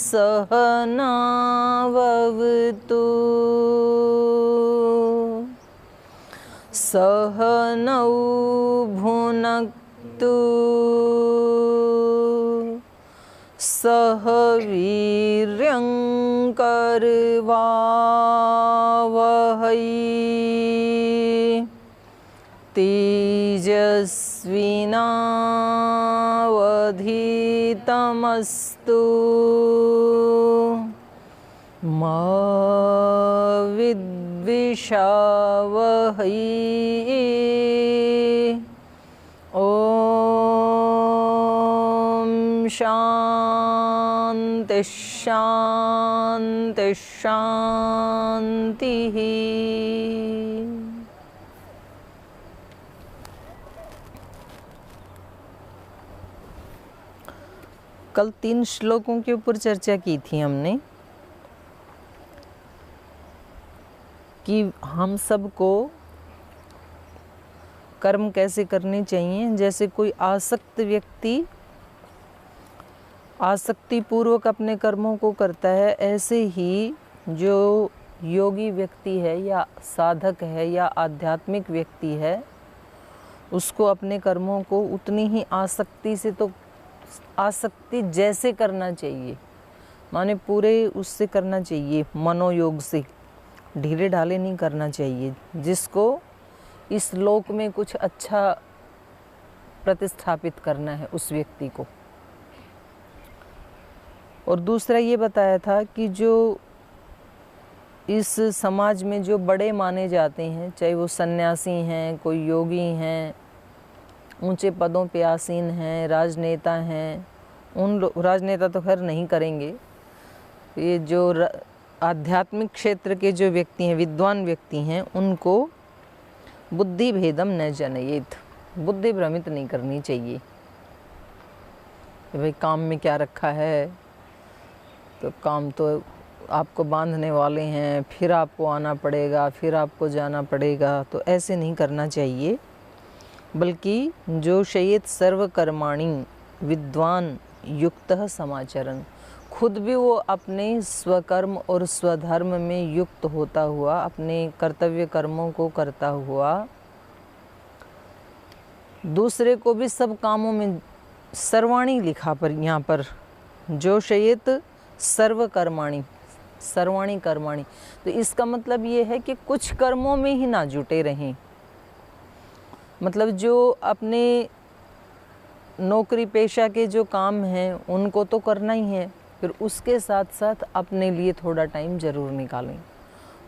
सहनाववतु सहनौ भुनक्तु सह वीर्यं करवावहै तेजस्विनावधीतमस्तु मा विद्विषावहै। ओम शांति शांति शांति। कल 3 श्लोकों के ऊपर चर्चा की थी हमने कि हम सबको कर्म कैसे करने चाहिए। जैसे कोई आसक्त व्यक्ति आसक्ति पूर्वक अपने कर्मों को करता है, ऐसे ही जो योगी व्यक्ति है या साधक है या आध्यात्मिक व्यक्ति है, उसको अपने कर्मों को उतनी ही आसक्ति से, तो आसक्ति जैसे करना चाहिए, माने पूरे उससे करना चाहिए, मनोयोग से, ढीले ढाले नहीं करना चाहिए, जिसको इस लोक में कुछ अच्छा प्रतिस्थापित करना है उस व्यक्ति को। और दूसरा ये बताया था कि जो इस समाज में जो बड़े माने जाते हैं, चाहे वो सन्यासी हैं, कोई योगी हैं, ऊंचे पदों पे आसीन हैं, राजनेता हैं, राजनेता तो खैर नहीं करेंगे, ये जो आध्यात्मिक क्षेत्र के जो व्यक्ति हैं, विद्वान व्यक्ति हैं, उनको बुद्धि भेदम न जनयेत, बुद्धि भ्रमित नहीं करनी चाहिए कि भाई काम में क्या रखा है, तो काम तो आपको बांधने वाले हैं, फिर आपको आना पड़ेगा, फिर आपको जाना पड़ेगा, तो ऐसे नहीं करना चाहिए। बल्कि जो शयेत सर्वकर्माणि विद्वान युक्तः समाचरण, खुद भी वो अपने स्वकर्म और स्वधर्म में युक्त होता हुआ, अपने कर्तव्य कर्मों को करता हुआ, दूसरे को भी सब कामों में, सर्वाणी लिखा पर यहाँ पर, जो शयेत सर्वकर्माणि, सर्वाणी कर्माणि, तो इसका मतलब ये है कि कुछ कर्मों में ही ना जुटे रहें। मतलब जो अपने नौकरी पेशा के जो काम हैं उनको तो करना ही है, फिर उसके साथ साथ अपने लिए थोड़ा टाइम ज़रूर निकालें,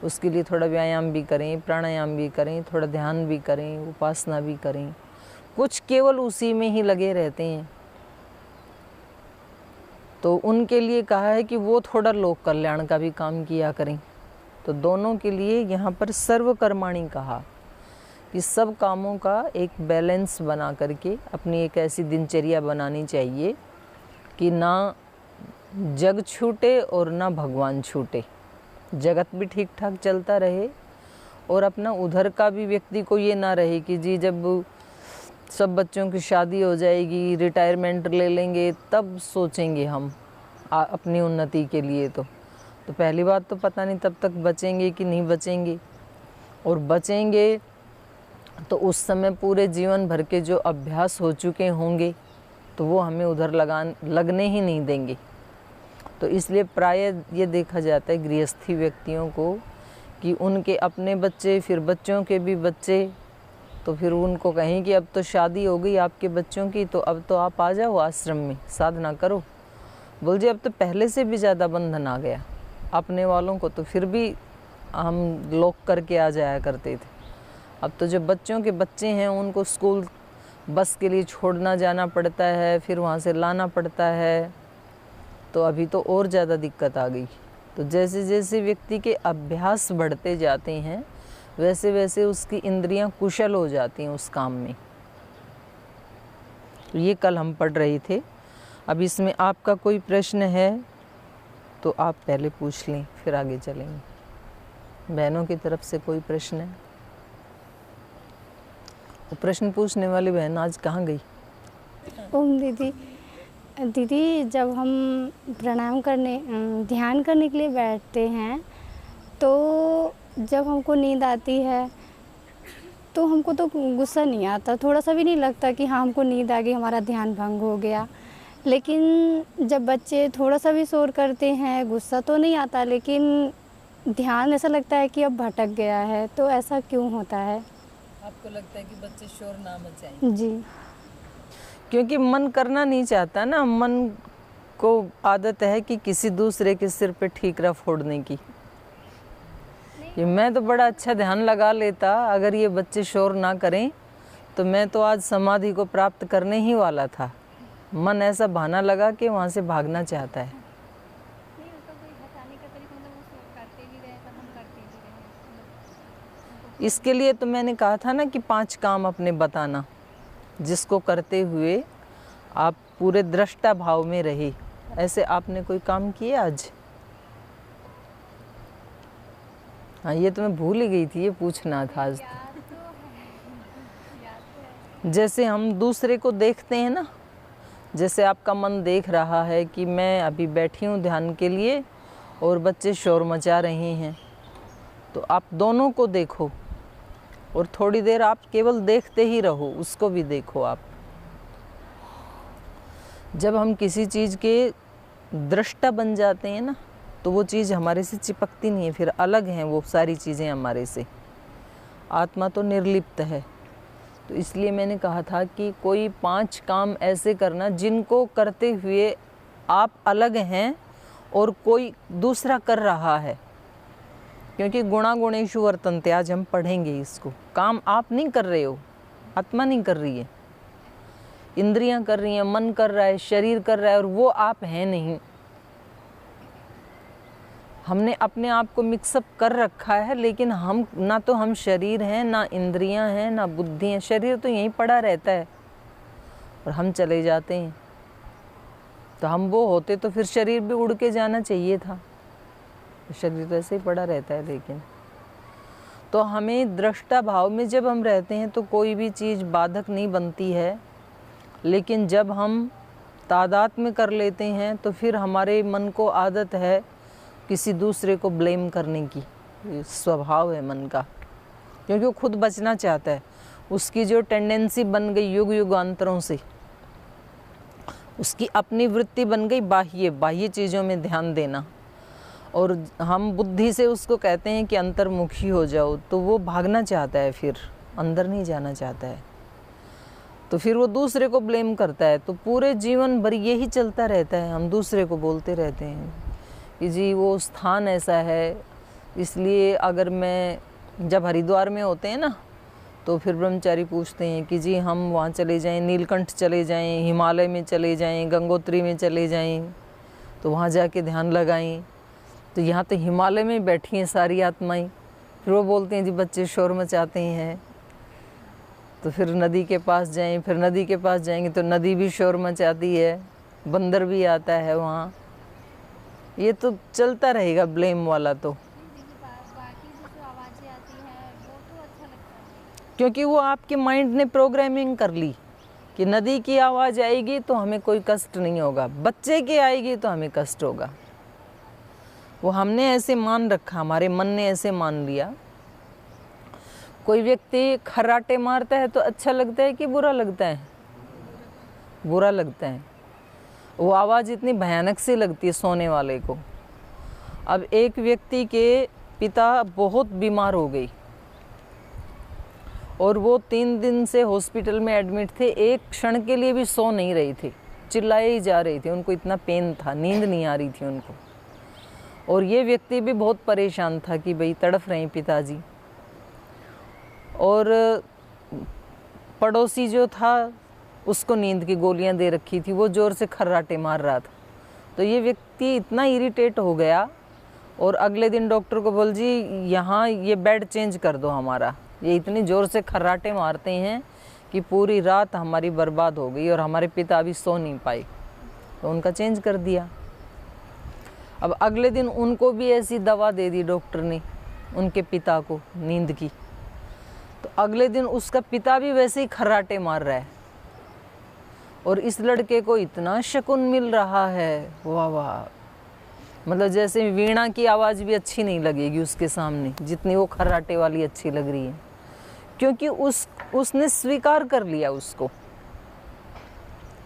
उसके लिए थोड़ा व्यायाम भी करें, प्राणायाम भी करें, थोड़ा ध्यान भी करें, उपासना भी करें। कुछ केवल उसी में ही लगे रहते हैं, तो उनके लिए कहा है कि वो थोड़ा लोक कल्याण का भी काम किया करें। तो दोनों के लिए यहाँ पर सर्वकर्माणी कहा कि सब कामों का एक बैलेंस बना करके अपनी एक ऐसी दिनचर्या बनानी चाहिए कि ना जग छूटे और ना भगवान छूटे, जगत भी ठीक ठाक चलता रहे और अपना उधर का भी व्यक्ति को ये ना रहे कि जी जब सब बच्चों की शादी हो जाएगी, रिटायरमेंट ले लेंगे, तब सोचेंगे हम अपनी उन्नति के लिए। तो पहली बात तो पता नहीं तब तक बचेंगे कि नहीं बचेंगे, और बचेंगे तो उस समय पूरे जीवन भर के जो अभ्यास हो चुके होंगे तो वो हमें उधर लगने ही नहीं देंगे। तो इसलिए प्रायः ये देखा जाता है गृहस्थी व्यक्तियों को कि उनके अपने बच्चे, फिर बच्चों के भी बच्चे, तो फिर उनको कहें कि अब तो शादी हो गई आपके बच्चों की, तो अब तो आप आ जाओ आश्रम में, साधना करो। बोल जी अब तो पहले से भी ज़्यादा बंधन आ गया अपने वालों को, तो फिर भी हम लोक करके आ जाया करते थे। अब तो जो बच्चों के बच्चे हैं उनको स्कूल बस के लिए छोड़ना जाना पड़ता है, फिर वहाँ से लाना पड़ता है, तो अभी तो और ज़्यादा दिक्कत आ गई। तो जैसे जैसे व्यक्ति के अभ्यास बढ़ते जाते हैं वैसे वैसे उसकी इंद्रियां कुशल हो जाती हैं उस काम में। तो ये कल हम पढ़ रहे थे। अब इसमें आपका कोई प्रश्न है तो आप पहले पूछ लें, फिर आगे चलेंगे। बहनों की तरफ से कोई प्रश्न है? वो प्रश्न पूछने वाली बहन आज कहाँ गई? ओम दीदी, दीदी, जब हम प्राणायाम करने ध्यान करने के लिए बैठते हैं तो जब हमको नींद आती है तो हमको तो गुस्सा नहीं आता, थोड़ा सा भी नहीं लगता कि हाँ हमको नींद आ गई, हमारा ध्यान भंग हो गया। लेकिन जब बच्चे थोड़ा सा भी शोर करते हैं, गुस्सा तो नहीं आता, लेकिन ध्यान ऐसा लगता है कि अब भटक गया है। तो ऐसा क्यों होता है? आपको लगता है कि बच्चे शोर ना मचाएं? जी। क्योंकि मन करना नहीं चाहता ना, मन को आदत है कि किसी दूसरे के सिर पे ठीकरा फोड़ने की। कि मैं तो बड़ा अच्छा ध्यान लगा लेता, अगर ये बच्चे शोर ना करें तो मैं तो आज समाधि को प्राप्त करने ही वाला था। मन ऐसा बहाना लगा कि वहाँ से भागना चाहता है। इसके लिए तो मैंने कहा था ना कि 5 काम अपने बताना, जिसको करते हुए आप पूरे दृष्टा भाव में रहे। ऐसे आपने कोई काम किए आज? हाँ, ये तो मैं भूल ही गई थी, ये पूछना था आज। जैसे हम दूसरे को देखते हैं ना, जैसे आपका मन देख रहा है कि मैं अभी बैठी हूँ ध्यान के लिए और बच्चे शोर मचा रहे हैं, तो आप दोनों को देखो और थोड़ी देर आप केवल देखते ही रहो, उसको भी देखो आप। जब हम किसी चीज़ के दृष्टा बन जाते हैं ना, तो वो चीज़ हमारे से चिपकती नहीं है, फिर अलग हैं वो सारी चीज़ें हमारे से। आत्मा तो निर्लिप्त है। तो इसलिए मैंने कहा था कि कोई 5 काम ऐसे करना जिनको करते हुए आप अलग हैं और कोई दूसरा कर रहा है। क्योंकि गुणा गुणेषु वर्तन्ते, आज हम पढ़ेंगे इसको। काम आप नहीं कर रहे हो, आत्मा नहीं कर रही है, इंद्रियां कर रही हैं, मन कर रहा है, शरीर कर रहा है, और वो आप हैं नहीं। हमने अपने आप को मिक्सअप कर रखा है, लेकिन हम ना तो हम शरीर हैं, ना इंद्रियां हैं, ना बुद्धि हैं। शरीर तो यहीं पड़ा रहता है और हम चले जाते हैं। तो हम वो होते तो फिर शरीर भी उड़ के जाना चाहिए था, शरीर तो ऐसे ही पड़ा रहता है। लेकिन तो हमें दृष्टा भाव में जब हम रहते हैं तो कोई भी चीज़ बाधक नहीं बनती है। लेकिन जब हम तादात्म्य कर लेते हैं तो फिर हमारे मन को आदत है किसी दूसरे को ब्लेम करने की, स्वभाव है मन का, क्योंकि वो खुद बचना चाहता है। उसकी जो टेंडेंसी बन गई युग युगांतरों से, उसकी अपनी वृत्ति बन गई बाह्य चीज़ों में ध्यान देना, और हम बुद्धि से उसको कहते हैं कि अंतर्मुखी हो जाओ, तो वो भागना चाहता है, फिर अंदर नहीं जाना चाहता है। तो फिर वो दूसरे को ब्लेम करता है। तो पूरे जीवन भर यही चलता रहता है, हम दूसरे को बोलते रहते हैं कि जी वो स्थान ऐसा है, इसलिए अगर मैं, जब हरिद्वार में होते हैं ना, तो फिर ब्रह्मचारी पूछते हैं कि जी हम वहाँ चले जाएं, नीलकंठ चले जाएं, हिमालय में चले जाएं, गंगोत्री में चले जाएं, तो वहाँ जाके ध्यान लगाएं। तो यहाँ तो हिमालय में बैठी हैं सारी आत्माएं। फिर वो बोलते हैं जी बच्चे शोर मचाते हैं, तो फिर नदी के पास जाएं, फिर नदी के पास जाएंगे तो नदी भी शोर मचाती है, बंदर भी आता है वहाँ। ये तो चलता रहेगा ब्लेम वाला। तो क्योंकि वो आपके माइंड ने प्रोग्रामिंग कर ली कि नदी की आवाज़ आएगी तो हमें कोई कष्ट नहीं होगा, बच्चे की आएगी तो हमें कष्ट होगा। वो हमने ऐसे मान रखा, हमारे मन ने ऐसे मान लिया। कोई व्यक्ति खर्राटे मारता है तो अच्छा लगता है कि बुरा लगता है? बुरा लगता है। वो आवाज़ इतनी भयानक सी लगती है सोने वाले को। अब एक व्यक्ति के पिता बहुत बीमार हो गई और वो 3 दिन से हॉस्पिटल में एडमिट थे, एक क्षण के लिए भी सो नहीं रही थी, चिल्लाए ही जा रही थी, उनको इतना पेन था, नींद नहीं आ रही थी उनको। और ये व्यक्ति भी बहुत परेशान था कि भाई तड़फ रहे हैं पिताजी। और पड़ोसी जो था उसको नींद की गोलियां दे रखी थी, वो ज़ोर से खर्राटे मार रहा था। तो ये व्यक्ति इतना इरिटेट हो गया और अगले दिन डॉक्टर को बोल जी यहाँ ये बेड चेंज कर दो हमारा, ये इतनी ज़ोर से खर्राटे मारते हैं कि पूरी रात हमारी बर्बाद हो गई और हमारे पिता भी सो नहीं पाए। तो उनका चेंज कर दिया। अब अगले दिन उनको भी ऐसी दवा दे दी डॉक्टर ने, उनके पिता को, नींद की। तो अगले दिन उसका पिता भी वैसे ही खर्राटे मार रहा है और इस लड़के को इतना शकुन मिल रहा है, वाह वाह। मतलब जैसे वीणा की आवाज़ भी अच्छी नहीं लगेगी उसके सामने, जितनी वो खर्राटे वाली अच्छी लग रही है, क्योंकि उसने स्वीकार कर लिया उसको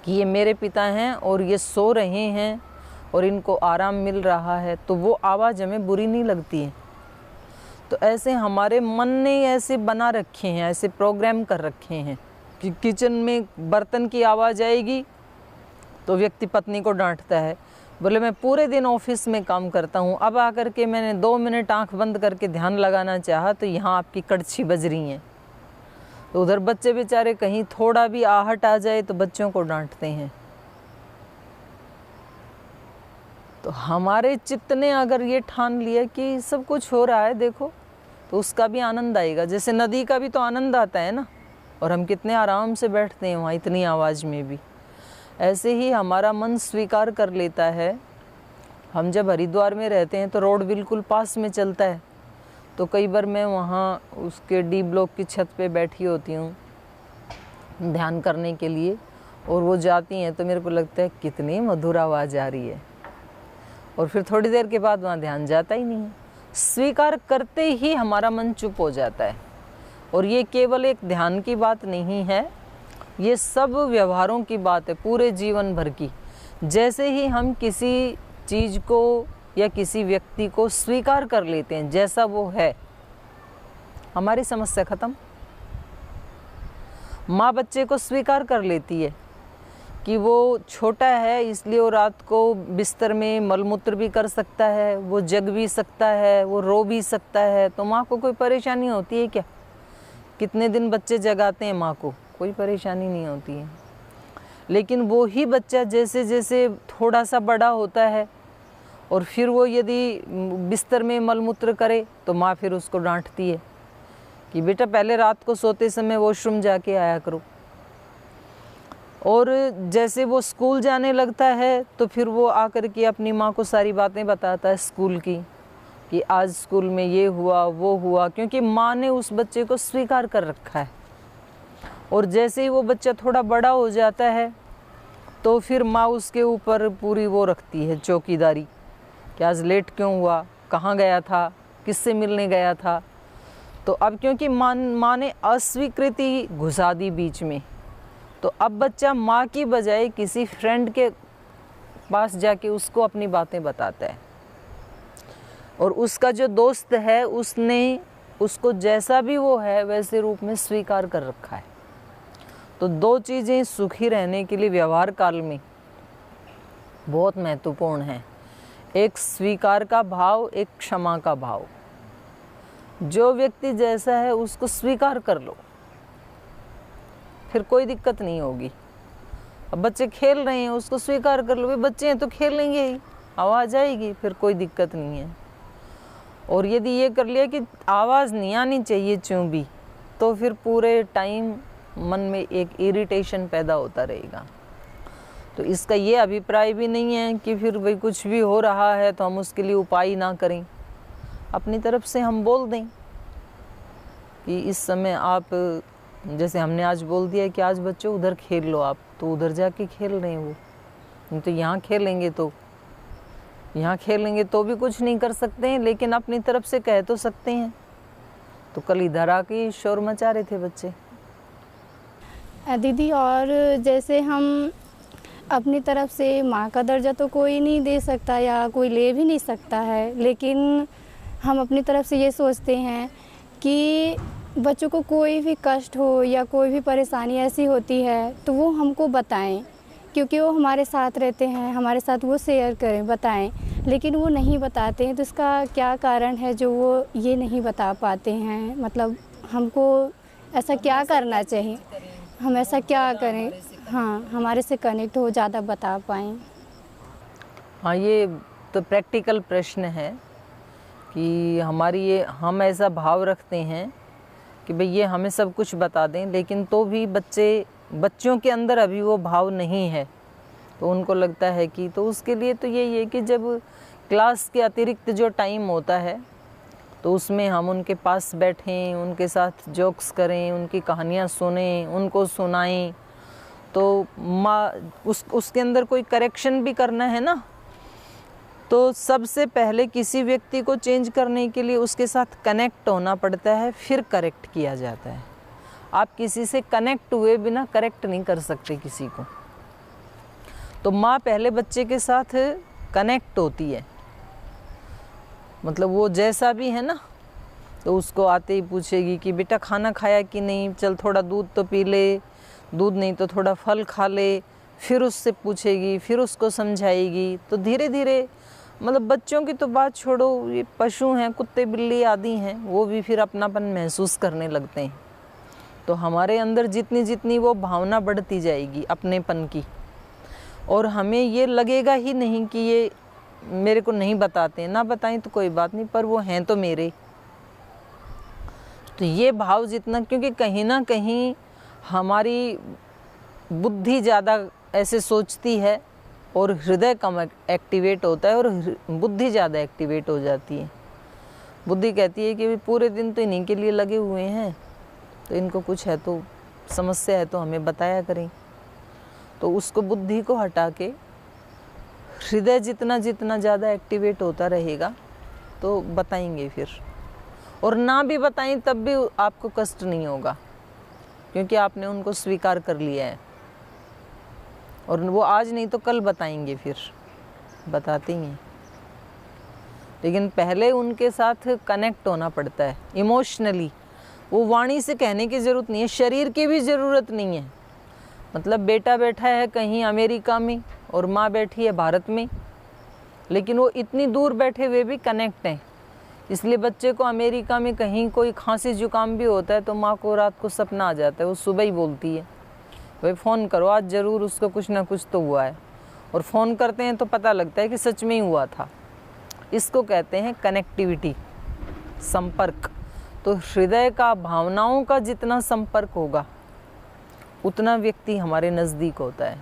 कि ये मेरे पिता हैं और ये सो रहे हैं और इनको आराम मिल रहा है, तो वो आवाज़ हमें बुरी नहीं लगती है। तो ऐसे हमारे मन ने ऐसे बना रखे हैं, ऐसे प्रोग्राम कर रखे हैं कि किचन में बर्तन की आवाज़ आएगी तो व्यक्ति पत्नी को डांटता है, बोले मैं पूरे दिन ऑफिस में काम करता हूँ, अब आकर के मैंने 2 मिनट आंख बंद करके ध्यान लगाना चाहा तो यहाँ आपकी कड़छी बज रही है। तो उधर बच्चे बेचारे कहीं थोड़ा भी आहट आ जाए तो बच्चों को डांटते हैं। तो हमारे चित्त ने अगर ये ठान लिया कि सब कुछ हो रहा है देखो, तो उसका भी आनंद आएगा। जैसे नदी का भी तो आनंद आता है ना, और हम कितने आराम से बैठते हैं वहाँ इतनी आवाज़ में भी। ऐसे ही हमारा मन स्वीकार कर लेता है। हम जब हरिद्वार में रहते हैं तो रोड बिल्कुल पास में चलता है, तो कई बार मैं वहाँ उसके डी ब्लॉक की छत पे बैठी होती हूँ ध्यान करने के लिए, और वो जाती हैं तो मेरे को लगता है कितनी मधुर आवाज़ आ रही है, और फिर थोड़ी देर के बाद वहाँ ध्यान जाता ही नहीं है। स्वीकार करते ही हमारा मन चुप हो जाता है। और ये केवल एक ध्यान की बात नहीं है, ये सब व्यवहारों की बात है, पूरे जीवन भर की। जैसे ही हम किसी चीज़ को या किसी व्यक्ति को स्वीकार कर लेते हैं जैसा वो है, हमारी समस्या खत्म। माँ बच्चे को स्वीकार कर लेती है कि वो छोटा है इसलिए वो रात को बिस्तर में मलमूत्र भी कर सकता है, वो जग भी सकता है, वो रो भी सकता है, तो माँ को कोई परेशानी होती है क्या? कितने दिन बच्चे जगाते हैं माँ को, कोई परेशानी नहीं होती है। लेकिन वो ही बच्चा जैसे जैसे थोड़ा सा बड़ा होता है और फिर वो यदि बिस्तर में मलमूत्र करे तो माँ फिर उसको डांटती है कि बेटा पहले रात को सोते समय वॉशरूम जाके आया करो। और जैसे वो स्कूल जाने लगता है तो फिर वो आकर के अपनी माँ को सारी बातें बताता है स्कूल की, कि आज स्कूल में ये हुआ वो हुआ, क्योंकि माँ ने उस बच्चे को स्वीकार कर रखा है। और जैसे ही वो बच्चा थोड़ा बड़ा हो जाता है तो फिर माँ उसके ऊपर पूरी वो रखती है चौकीदारी, कि आज लेट क्यों हुआ, कहाँ गया था, किससे मिलने गया था। तो अब क्योंकि माँ ने अस्वीकृति घुसा दी बीच में, तो अब बच्चा माँ की बजाय किसी फ्रेंड के पास जाके उसको अपनी बातें बताता है, और उसका जो दोस्त है उसने उसको जैसा भी वो है वैसे रूप में स्वीकार कर रखा है। तो 2 चीज़ें सुखी रहने के लिए व्यवहार काल में बहुत महत्वपूर्ण हैं, एक स्वीकार का भाव, एक क्षमा का भाव। जो व्यक्ति जैसा है उसको स्वीकार कर लो, फिर कोई दिक्कत नहीं होगी। अब बच्चे खेल रहे हैं उसको स्वीकार कर लो, भाई बच्चे हैं तो खेलेंगे ही, आवाज़ आएगी, फिर कोई दिक्कत नहीं है। और यदि ये कर लिया कि आवाज़ नहीं आनी चाहिए चूँ भी, तो फिर पूरे टाइम मन में एक इरिटेशन पैदा होता रहेगा। तो इसका ये अभिप्राय भी नहीं है कि फिर भाई कुछ भी हो रहा है तो हम उसके लिए उपाय ना करें। अपनी तरफ से हम बोल दें कि इस समय आप, जैसे हमने आज बोल दिया कि आज बच्चों उधर खेल लो, आप तो उधर जाके खेल रहे हैं, वो तो यहाँ खेलेंगे तो यहाँ खेलेंगे तो भी कुछ नहीं कर सकते हैं, लेकिन अपनी तरफ से कह तो सकते हैं। तो कल इधर आके शोर मचा रहे थे बच्चे। दीदी, और जैसे हम अपनी तरफ से माँ का दर्जा तो कोई नहीं दे सकता या कोई ले भी नहीं सकता है, लेकिन हम अपनी तरफ से ये सोचते हैं कि बच्चों को कोई भी कष्ट हो या कोई भी परेशानी ऐसी होती है तो वो हमको बताएं, क्योंकि वो हमारे साथ रहते हैं, हमारे साथ वो शेयर करें, बताएं। लेकिन वो नहीं बताते हैं, तो इसका क्या कारण है जो वो ये नहीं बता पाते हैं? मतलब हमको ऐसा क्या करना चाहिए, हम ऐसा क्या करें, हाँ, हमारे से कनेक्ट हो, ज़्यादा बता पाएँ। हाँ, ये तो प्रैक्टिकल प्रश्न है कि हम ऐसा भाव रखते हैं कि भाई ये हमें सब कुछ बता दें, लेकिन तो भी बच्चों के अंदर अभी वो भाव नहीं है, तो उनको लगता है कि, तो उसके लिए तो यही है कि जब क्लास के अतिरिक्त जो टाइम होता है तो उसमें हम उनके पास बैठें, उनके साथ जोक्स करें, उनकी कहानियाँ सुनें, उनको सुनाएं, तो माँ उसके अंदर कोई करेक्शन भी करना है ना, तो सबसे पहले किसी व्यक्ति को चेंज करने के लिए उसके साथ कनेक्ट होना पड़ता है, फिर करेक्ट किया जाता है। आप किसी से कनेक्ट हुए बिना करेक्ट नहीं कर सकते किसी को। तो माँ पहले बच्चे के साथ कनेक्ट होती है, मतलब वो जैसा भी है ना, तो उसको आते ही पूछेगी कि बेटा खाना खाया कि नहीं, चल थोड़ा दूध तो पी ले, दूध नहीं तो थोड़ा फल खा ले। फिर उससे पूछेगी, फिर उसको समझाएगी। तो धीरे धीरे, मतलब बच्चों की तो बात छोड़ो, ये पशु हैं, कुत्ते बिल्ली आदि हैं, वो भी फिर अपनापन महसूस करने लगते हैं। तो हमारे अंदर जितनी जितनी वो भावना बढ़ती जाएगी अपनेपन की, और हमें ये लगेगा ही नहीं कि ये मेरे को नहीं बताते हैं, ना बताएं तो कोई बात नहीं, पर वो हैं तो मेरे। तो ये भाव जितना, क्योंकि कहीं ना कहीं हमारी बुद्धि ज़्यादा ऐसे सोचती है और हृदय कम एक्टिवेट होता है, और बुद्धि ज़्यादा एक्टिवेट हो जाती है। बुद्धि कहती है कि पूरे दिन तो इन्हीं के लिए लगे हुए हैं, तो इनको कुछ है तो समस्या है तो हमें बताया करें। तो उसको बुद्धि को हटा के हृदय जितना जितना ज़्यादा एक्टिवेट होता रहेगा तो बताएंगे फिर। और ना भी बताएं तब भी आपको कष्ट नहीं होगा, क्योंकि आपने उनको स्वीकार कर लिया है। और वो आज नहीं तो कल बताएंगे, फिर बताते ही हैं। लेकिन पहले उनके साथ कनेक्ट होना पड़ता है इमोशनली। वो वाणी से कहने की ज़रूरत नहीं है, शरीर की भी ज़रूरत नहीं है। मतलब बेटा बैठा है कहीं अमेरिका में और माँ बैठी है भारत में, लेकिन वो इतनी दूर बैठे हुए भी कनेक्ट हैं। इसलिए बच्चे को अमेरिका में कहीं कोई खांसी जुकाम भी होता है तो माँ को रात को सपना आ जाता है, वो सुबह ही बोलती है भाई फ़ोन करो, आज ज़रूर उसको कुछ ना कुछ तो हुआ है। और फ़ोन करते हैं तो पता लगता है कि सच में ही हुआ था। इसको कहते हैं कनेक्टिविटी, संपर्क। तो हृदय का, भावनाओं का जितना संपर्क होगा उतना व्यक्ति हमारे नज़दीक होता है,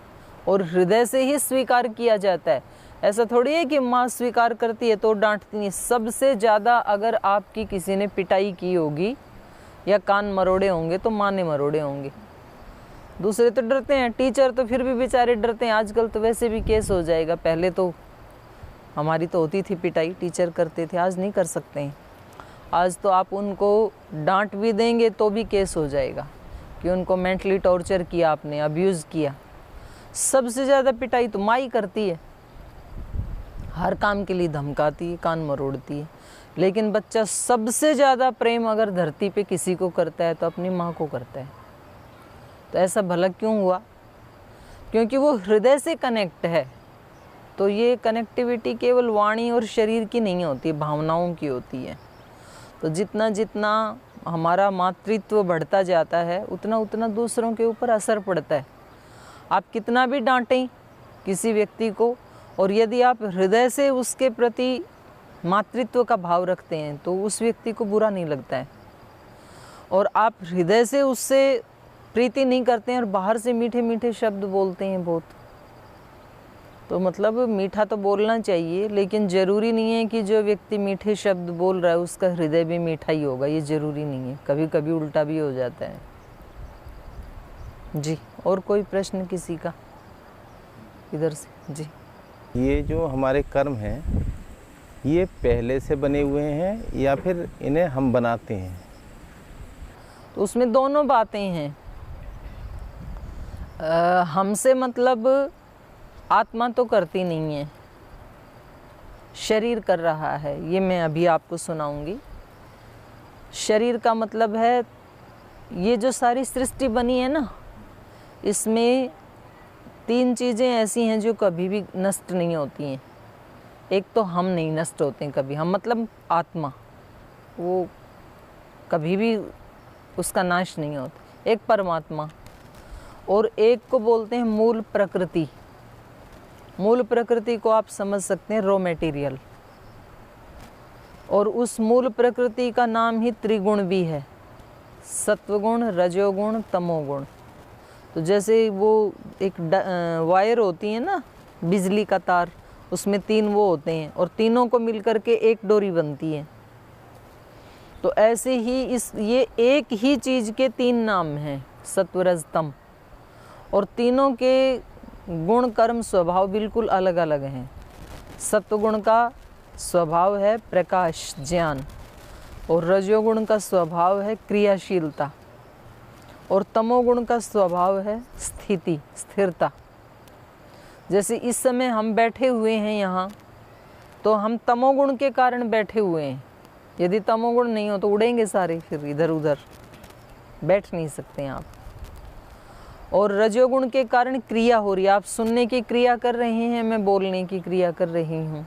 और हृदय से ही स्वीकार किया जाता है। ऐसा थोड़ी है कि माँ स्वीकार करती है तो डांटती नहीं। सबसे ज़्यादा अगर आपकी किसी ने पिटाई की होगी या कान मरोड़े होंगे तो माँ ने मरोड़े होंगे। दूसरे तो डरते हैं, टीचर तो फिर भी बेचारे डरते हैं। आजकल तो वैसे भी केस हो जाएगा, पहले तो हमारी तो होती थी पिटाई, टीचर करते थे, आज नहीं कर सकते हैं। आज तो आप उनको डांट भी देंगे तो भी केस हो जाएगा कि उनको मेंटली टॉर्चर किया आपने, अब्यूज़ किया। सबसे ज़्यादा पिटाई तो माँ ही करती है, हर काम के लिए धमकाती है, कान मरोड़ती है। लेकिन बच्चा सबसे ज़्यादा प्रेम अगर धरती पे किसी को करता है तो अपनी माँ को करता है। तो ऐसा भला क्यों हुआ? क्योंकि वो हृदय से कनेक्ट है। तो ये कनेक्टिविटी केवल वाणी और शरीर की नहीं होती, भावनाओं की होती है। तो जितना जितना हमारा मातृत्व बढ़ता जाता है उतना उतना दूसरों के ऊपर असर पड़ता है। आप कितना भी डांटें किसी व्यक्ति को, और यदि आप हृदय से उसके प्रति मातृत्व का भाव रखते हैं तो उस व्यक्ति को बुरा नहीं लगता है। और आप हृदय से उससे प्रीति नहीं करते हैं और बाहर से मीठे मीठे शब्द बोलते हैं बहुत, तो मतलब मीठा तो बोलना चाहिए, लेकिन ज़रूरी नहीं है कि जो व्यक्ति मीठे शब्द बोल रहा है उसका हृदय भी मीठा ही होगा, ये ज़रूरी नहीं है। कभी कभी उल्टा भी हो जाता है। जी, और कोई प्रश्न किसी का इधर से? जी, ये जो हमारे कर्म हैं ये पहले से बने हुए हैं या फिर इन्हें हम बनाते हैं? तो उसमें दोनों बातें हैं। हमसे मतलब आत्मा तो करती नहीं है, शरीर कर रहा है। ये मैं अभी आपको सुनाऊंगी। शरीर का मतलब है ये जो सारी सृष्टि बनी है ना, इसमें 3 चीज़ें ऐसी हैं जो कभी भी नष्ट नहीं होती हैं। एक तो हम नहीं नष्ट होते हैं कभी, हम मतलब आत्मा, वो कभी भी उसका नाश नहीं होता। एक परमात्मा, और एक को बोलते हैं मूल प्रकृति। मूल प्रकृति को आप समझ सकते हैं रॉ मटेरियल, और उस मूल प्रकृति का नाम ही त्रिगुण भी है, सत्वगुण, रजोगुण, तमोगुण। तो जैसे वो एक वायर होती है ना, बिजली का तार, उसमें 3 वो होते हैं और तीनों को मिलकर के एक डोरी बनती है। तो ऐसे ही ये एक ही चीज़ के 3 नाम हैं, सत्व, रज, तम। और तीनों के गुण कर्म स्वभाव बिल्कुल अलग अलग हैं। सत्वगुण का स्वभाव है प्रकाश ज्ञान, और रजोगुण का स्वभाव है क्रियाशीलता, और तमोगुण का स्वभाव है स्थिति स्थिरता। जैसे इस समय हम बैठे हुए हैं यहाँ, तो हम तमोगुण के कारण बैठे हुए हैं। यदि तमोगुण नहीं हो तो उड़ेंगे सारे, फिर इधर उधर बैठ नहीं सकते हैं आप। और रजोगुण के कारण क्रिया हो रही है, आप सुनने की क्रिया कर रहे हैं, मैं बोलने की क्रिया कर रही हूँ।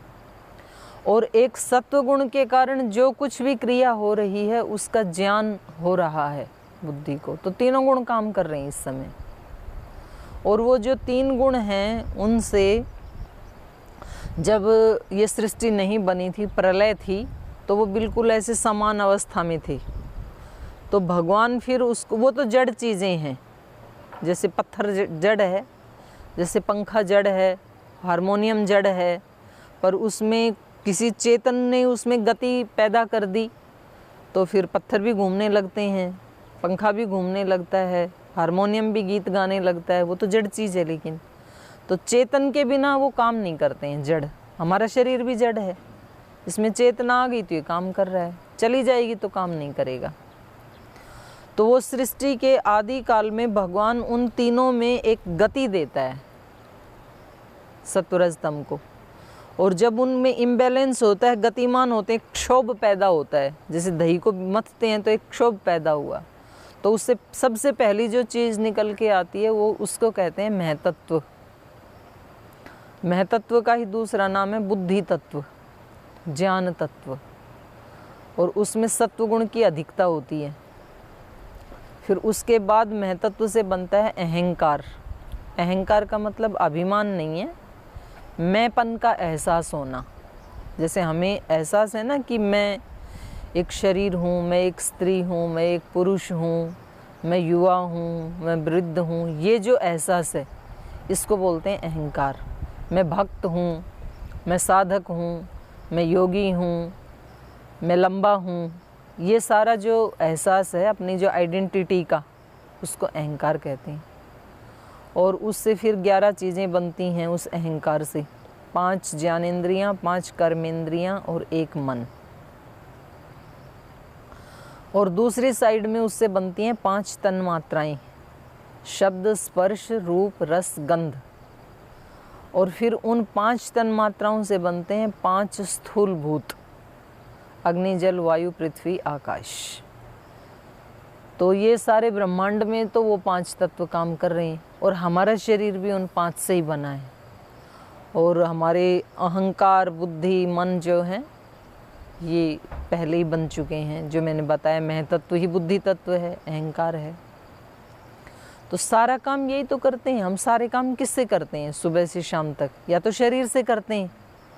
और एक सत्वगुण के कारण जो कुछ भी क्रिया हो रही है उसका ज्ञान हो रहा है बुद्धि को। तो तीनों गुण काम कर रहे हैं इस समय। और वो जो तीन गुण हैं उनसे जब ये सृष्टि नहीं बनी थी, प्रलय थी, तो वो बिल्कुल ऐसे समान अवस्था में थे। तो भगवान फिर उसको, वो तो जड़ चीज़ें हैं, जैसे पत्थर जड़ है, जैसे पंखा जड़ है, हारमोनियम जड़ है, पर उसमें किसी चेतन ने उसमें गति पैदा कर दी तो फिर पत्थर भी घूमने लगते हैं, पंखा भी घूमने लगता है, हारमोनियम भी गीत गाने लगता है। वो तो जड़ चीज़ है, लेकिन तो चेतन के बिना वो काम नहीं करते हैं, जड़। हमारा शरीर भी जड़ है, इसमें चेतना आ गई तो ये काम कर रहा है, चली जाएगी तो काम नहीं करेगा। तो वो सृष्टि के आदि काल में भगवान उन तीनों में एक गति देता है, सत्वरज तम को। और जब उनमें इम्बैलेंस होता है, गतिमान होते हैं, क्षोभ पैदा होता है। जैसे दही को मथते हैं तो एक क्षोभ पैदा हुआ, तो उससे सबसे पहली जो चीज़ निकल के आती है वो उसको कहते हैं महतत्व। महतत्व का ही दूसरा नाम है बुद्धि तत्व, ज्ञान तत्व। और उसमें सत्वगुण की अधिकता होती है। फिर उसके बाद महतत्व से बनता है अहंकार। अहंकार का मतलब अभिमान नहीं है, मैंपन का एहसास होना। जैसे हमें एहसास है ना कि मैं एक शरीर हूँ, मैं एक स्त्री हूँ, मैं एक पुरुष हूँ, मैं युवा हूँ, मैं वृद्ध हूँ, ये जो एहसास है इसको बोलते हैं अहंकार। मैं भक्त हूँ, मैं साधक हूँ, मैं योगी हूँ, मैं लंबा हूँ, ये सारा जो एहसास है अपनी जो आइडेंटिटी का, उसको अहंकार कहते हैं। और उससे फिर 11 चीज़ें बनती हैं उस अहंकार से, 5 ज्ञानेंद्रियाँ, 5 कर्मेंद्रियाँ और 1 मन। और दूसरी साइड में उससे बनती हैं 5 तन्मात्राएँ, शब्द, स्पर्श, रूप, रस, गंध। और फिर उन 5 तन्मात्राओं से बनते हैं 5 स्थूल भूत, अग्नि, जल, वायु, पृथ्वी, आकाश। तो ये सारे ब्रह्मांड में तो वो 5 तत्व काम कर रहे हैं, और हमारा शरीर भी उन 5 से ही बना है। और हमारे अहंकार, बुद्धि, मन जो हैं ये पहले ही बन चुके हैं। जो मैंने बताया महतत्व ही बुद्धि तत्व है, अहंकार है। तो सारा काम यही तो करते हैं हम। सारे काम किससे करते हैं? सुबह से शाम तक या तो शरीर से करते हैं,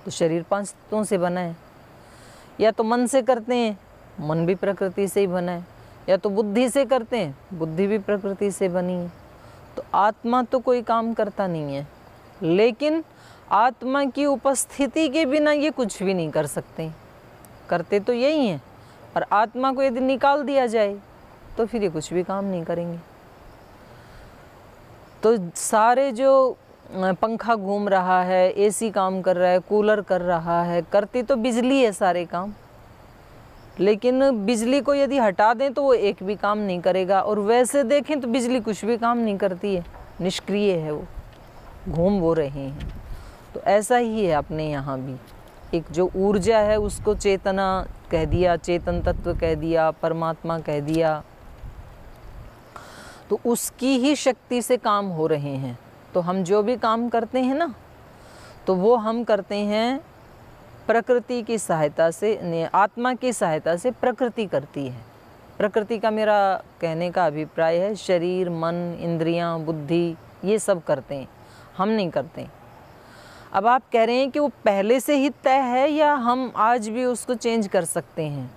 तो शरीर 5 तत्वों से बना है, या तो मन से करते हैं, मन भी प्रकृति से ही बना है, या तो बुद्धि से करते हैं, बुद्धि भी प्रकृति से बनी है। तो आत्मा तो कोई काम करता नहीं है, लेकिन आत्मा की उपस्थिति के बिना ये कुछ भी नहीं कर सकते। करते तो यही हैं, और आत्मा को यदि निकाल दिया जाए तो फिर ये कुछ भी काम नहीं करेंगे। तो सारे जो पंखा घूम रहा है, एसी काम कर रहा है, कूलर कर रहा है, करती तो बिजली है सारे काम, लेकिन बिजली को यदि हटा दें तो वो एक भी काम नहीं करेगा। और वैसे देखें तो बिजली कुछ भी काम नहीं करती है, निष्क्रिय है, वो घूम वो रहे हैं। तो ऐसा ही है अपने यहाँ भी, एक जो ऊर्जा है उसको चेतना कह दिया, चेतन तत्व कह दिया, परमात्मा कह दिया, तो उसकी ही शक्ति से काम हो रहे हैं। तो हम जो भी काम करते हैं ना, तो वो हम करते हैं प्रकृति की सहायता से, आत्मा की सहायता से प्रकृति करती है। प्रकृति का मेरा कहने का अभिप्राय है शरीर, मन, इंद्रियां, बुद्धि, ये सब करते हैं, हम नहीं करते। अब आप कह रहे हैं कि वो पहले से ही तय है या हम आज भी उसको चेंज कर सकते हैं?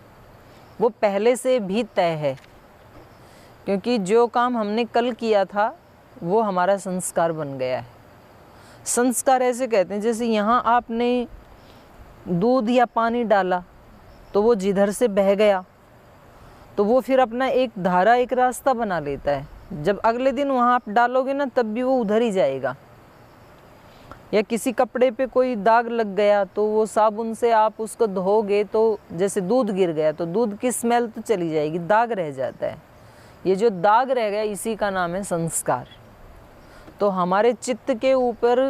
वो पहले से भी तय है, क्योंकि जो काम हमने कल किया था वो हमारा संस्कार बन गया है। संस्कार ऐसे कहते हैं, जैसे यहाँ आपने दूध या पानी डाला तो वो जिधर से बह गया तो वो फिर अपना एक धारा, एक रास्ता बना लेता है। जब अगले दिन वहाँ आप डालोगे ना तब भी वो उधर ही जाएगा। या किसी कपड़े पे कोई दाग लग गया तो वो साबुन से आप उसको धोगे तो जैसे दूध गिर गया तो दूध की स्मेल तो चली जाएगी, दाग रह जाता है। ये जो दाग रह गया इसी का नाम है संस्कार। तो हमारे चित्त के ऊपर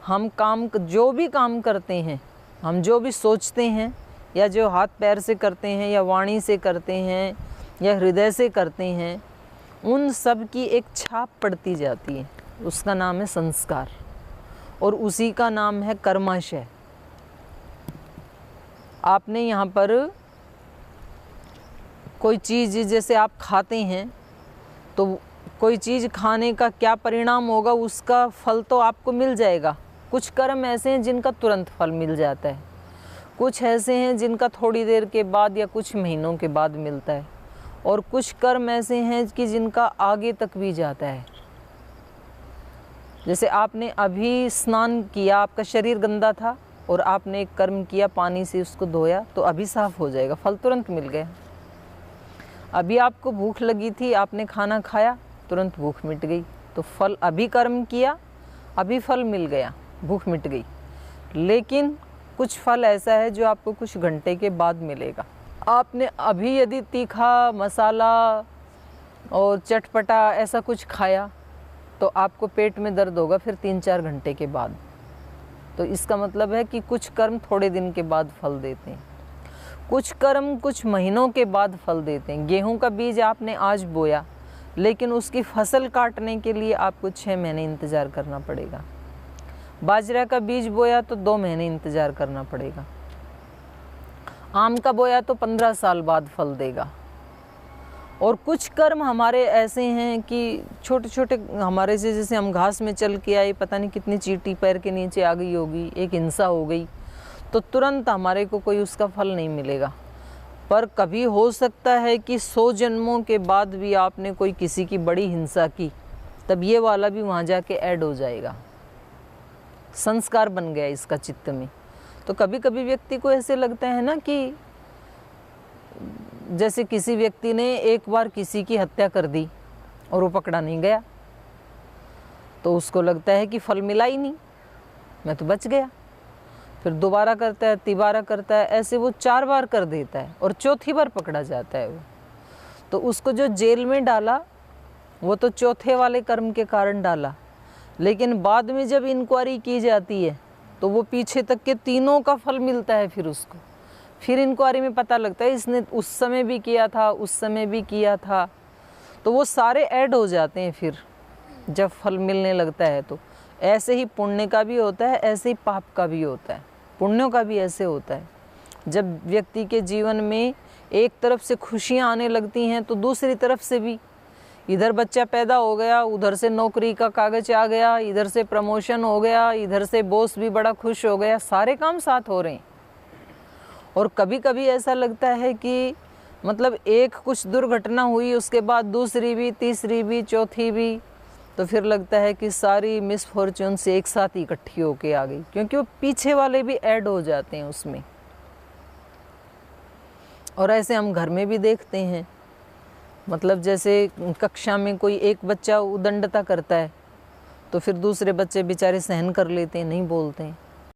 हम जो भी काम करते हैं, हम जो भी सोचते हैं या जो हाथ पैर से करते हैं या वाणी से करते हैं या हृदय से करते हैं, उन सब की एक छाप पड़ती जाती है, उसका नाम है संस्कार और उसी का नाम है कर्माशय। आपने यहाँ पर कोई चीज़ जैसे आप खाते हैं तो कोई चीज़ खाने का क्या परिणाम होगा उसका फल तो आपको मिल जाएगा। कुछ कर्म ऐसे हैं जिनका तुरंत फल मिल जाता है, कुछ ऐसे हैं जिनका थोड़ी देर के बाद या कुछ महीनों के बाद मिलता है, और कुछ कर्म ऐसे हैं कि जिनका आगे तक भी जाता है। जैसे आपने अभी स्नान किया, आपका शरीर गंदा था और आपने एक कर्म किया, पानी से उसको धोया तो अभी साफ़ हो जाएगा, फल तुरंत मिल गया। अभी आपको भूख लगी थी, आपने खाना खाया, तुरंत भूख मिट गई, तो फल अभी कर्म किया, अभी फल मिल गया, भूख मिट गई। लेकिन कुछ फल ऐसा है जो आपको कुछ घंटे के बाद मिलेगा। आपने अभी यदि तीखा मसाला और चटपटा ऐसा कुछ खाया तो आपको पेट में दर्द होगा फिर 3-4 घंटे के बाद। तो इसका मतलब है कि कुछ कर्म थोड़े दिन के बाद फल देते हैं, कुछ कर्म कुछ महीनों के बाद फल देते हैं। गेहूं का बीज आपने आज बोया लेकिन उसकी फसल काटने के लिए आपको 6 महीने इंतज़ार करना पड़ेगा। बाजरा का बीज बोया तो 2 महीने इंतज़ार करना पड़ेगा। आम का बोया तो 15 साल बाद फल देगा। और कुछ कर्म हमारे ऐसे हैं कि छोटे छोटे हमारे से, जैसे हम घास में चल के आए, पता नहीं कितनी चींटी पैर के नीचे आ गई होगी, एक हिंसा हो गई तो तुरंत हमारे को कोई उसका फल नहीं मिलेगा। पर कभी हो सकता है कि 100 जन्मों के बाद भी आपने कोई किसी की बड़ी हिंसा की, तब ये वाला भी वहाँ जाके ऐड हो जाएगा, संस्कार बन गया इसका चित्त में। तो कभी कभी व्यक्ति को ऐसे लगता है ना कि जैसे किसी व्यक्ति ने एक बार किसी की हत्या कर दी और वो पकड़ा नहीं गया तो उसको लगता है कि फल मिला ही नहीं, मैं तो बच गया। फिर दोबारा करता है, तिबारा करता है, ऐसे वो 4 बार कर देता है और चौथी बार पकड़ा जाता है वो। तो उसको जो जेल में डाला वो तो चौथे वाले कर्म के कारण डाला, लेकिन बाद में जब इंक्वायरी की जाती है तो वो पीछे तक के तीनों का फल मिलता है। फिर इंक्वायरी में पता लगता है इसने उस समय भी किया था, उस समय भी किया था, तो वो सारे ऐड हो जाते हैं फिर जब फल मिलने लगता है। तो ऐसे ही पुण्य का भी होता है, ऐसे ही पाप का भी होता है। पुण्यों का भी ऐसे होता है, जब व्यक्ति के जीवन में एक तरफ से खुशियाँ आने लगती हैं तो दूसरी तरफ से भी, इधर बच्चा पैदा हो गया, उधर से नौकरी का कागज आ गया, इधर से प्रमोशन हो गया, इधर से बॉस भी बड़ा खुश हो गया, सारे काम साथ हो रहे हैं। और कभी कभी ऐसा लगता है कि मतलब एक कुछ दुर्घटना हुई, उसके बाद दूसरी भी, तीसरी भी, चौथी भी, तो फिर लगता है कि सारी मिसफॉर्चून से एक साथ इकट्ठी होके आ गई, क्योंकि वो पीछे वाले भी ऐड हो जाते हैं उसमें। और ऐसे हम घर में भी देखते हैं, मतलब जैसे कक्षा में कोई एक बच्चा उदंडता करता है तो फिर दूसरे बच्चे बेचारे सहन कर लेते हैं, नहीं बोलते हैं।